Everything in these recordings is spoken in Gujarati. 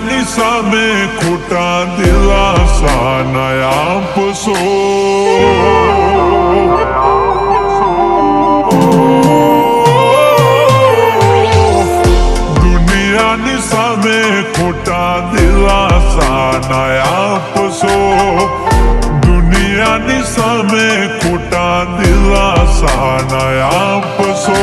દુનિયાની સામે ખોટા દિલાસા નયા આપશો. દુનિયાની સામે ખોટા દિલાસા નયા આપશો. દુનિયાની સામે ખોટા દિલાસા નયા આપશો.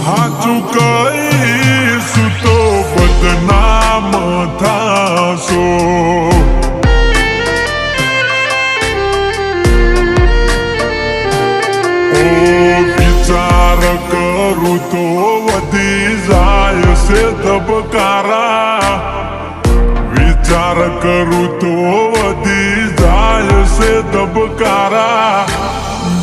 હાચું કહીશું તો બદનામ થાશો. વિચાર કરું તો વધી જાય છે ધબકારા. વિચાર કરું તો વધી જાય છે ધબકારા.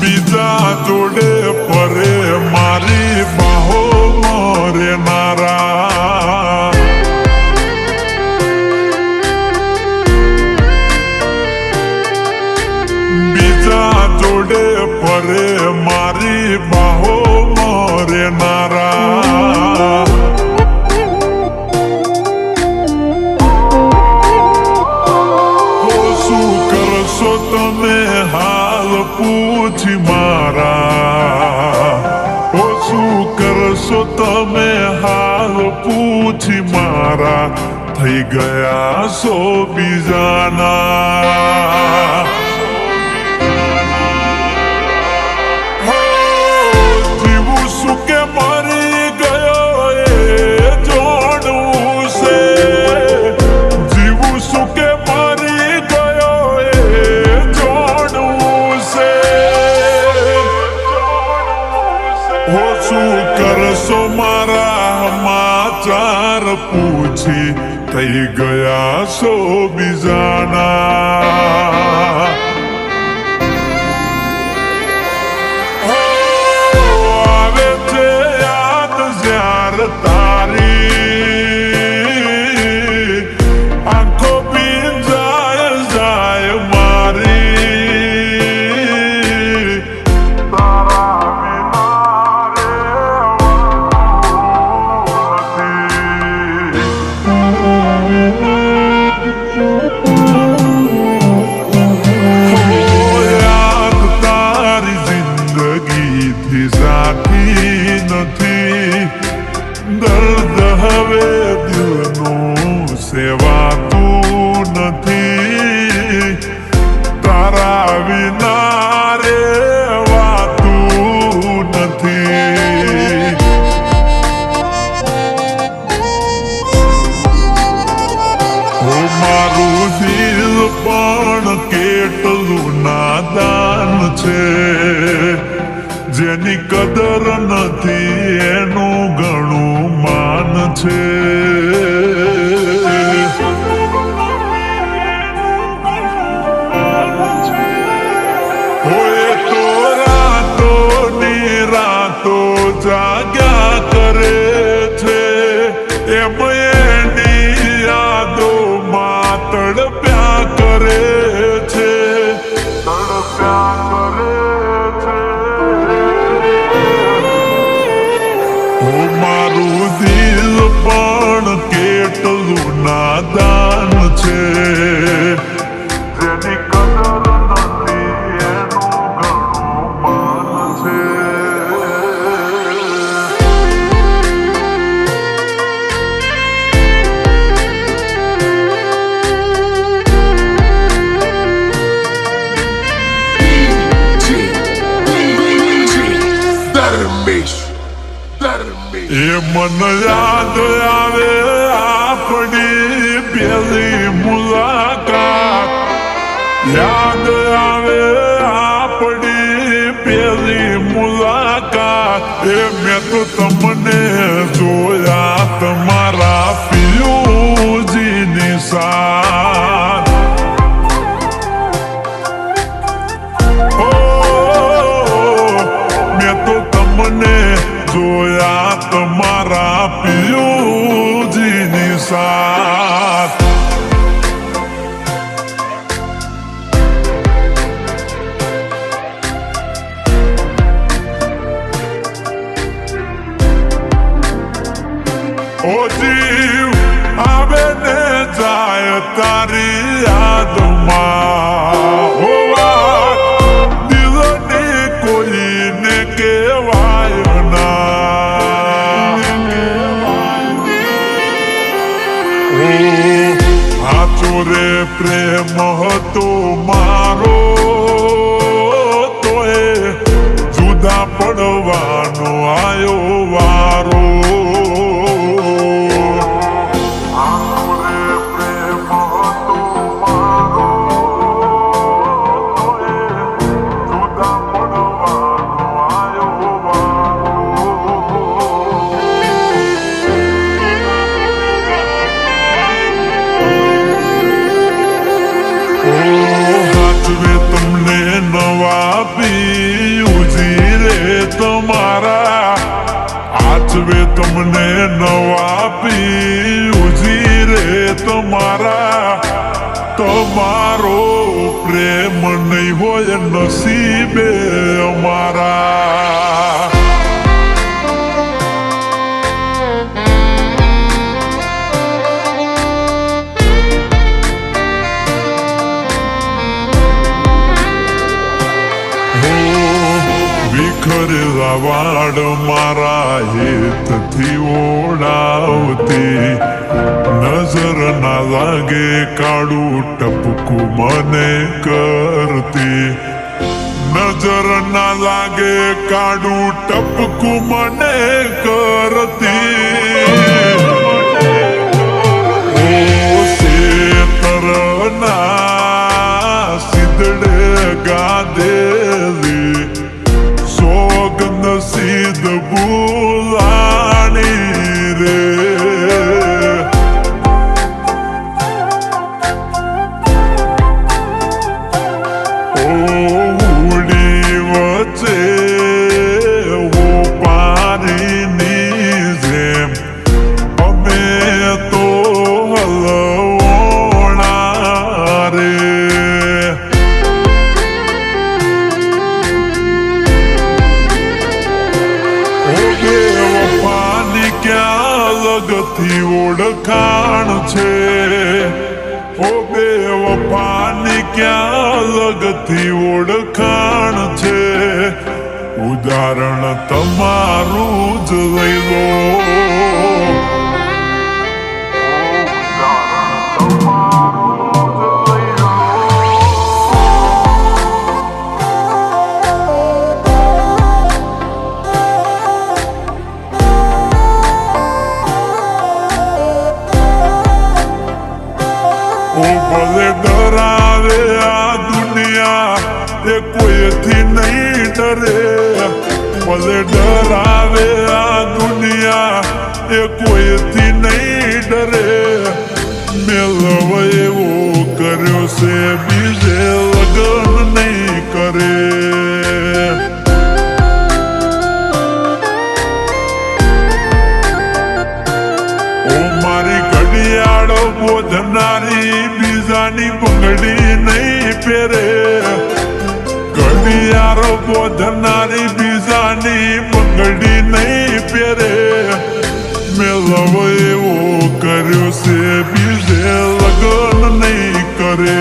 બીજા જોડે ફરે મારી બાહો મરેનારા. બીજા જોડે ફરે મારી બાહો મરેનારા. શું કરશો તમે હાલ પૂછી મારા. શું કરશો તમે હાલ પૂછી મારા. થઈ ગયા સો બીજાના. જીવું શું કે મરી ગયો એ જોડવું છે. જીવું શું કે મરી ગયો એ જોડવું છે. શું કરશો મારા સમાચાર પૂછી થઈ ગયા સો બીજાના. આવે છે યાદ જ્યાર તારી. આંખો ભીંજાય જાય મારી. તારા નથી દર્દ હવે દિલનું સેવાતું નથી. તારા વિના રેવાતું નથી. મારું દિલ પણ કેટલું નાદાન છે. જેની કદર નથી એનું ઘણું માન છે. હોય તો રાતો ની રાતો જાગ્યા કરે છે. એમ એની યાદોમાં તડપ્યા કરે છે. તડપ્યા કરે છે. મારું દિલ પણ કેટલું નાદાન છે. જેની કદર નથી એનું ઘણું માન છે. એ મન યાદ આવે આપણી પેલી મુલાકાત. યાદ આવે આપણી પેલી મુલાકાત. એ મેં તો તમને જોયા તમારા પિયુજીની સાથ. મેં તો તમને જોયા તમારા પિયુજીની સાથ. ઓ જીવ આવે ને તારી યાદમાં હોવા દિલને કોઈને કહેવાય ના સાચો રે પ્રેમ હતો મારો તોય જુદા પડવાનો આયો વારો તમને નવા પીઉજી રે તમારા તમારો પ્રેમ નહીં હોય નસીબે અમારા વિખરેલા વાડ મારા હેતથી ઓળાવતી નજર ના લાગે કાળું ટપકું મને કરતી નજર ના લાગે કાળું ટપકું મને કરતી ઓ શેતરના સિદડે ગાદેલી નસીબ ભૂલાણી રે ઉડી વચ્ચે પાણીની જેમ અમે તો હલવણા રે લગથી ઓળખાણ છે ઓ બે વફાની ક્યાં લગથી ઓળખાણ છે ઉદાહરણ તમારું જ લઈ લો ભલે ડરાવે આ દુનિયા એ કોઈથી નહીં ડરે ભલે ડરાવે આ દુનિયા એ કોઈથી નહીં ડરે મેલવ એવો કર્યો છે બીજે લગ્ન નહીં કરે મારી ઘડિયાળ બોધનારી બીજાની બંગડી નહીં પહેરે ઘડિયાળ બોધનારી બીજાની બંગડી નહીં પહેરે મેલવ એવો કર્યો છે બીજે લગ્ન નહીં કરે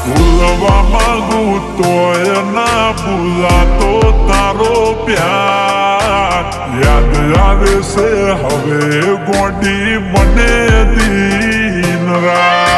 ભૂલવા માંગુ તોય ના ભૂલાતો તારો પ્યાર યાદ આવે છે હવે ગોડી મને દિન રાત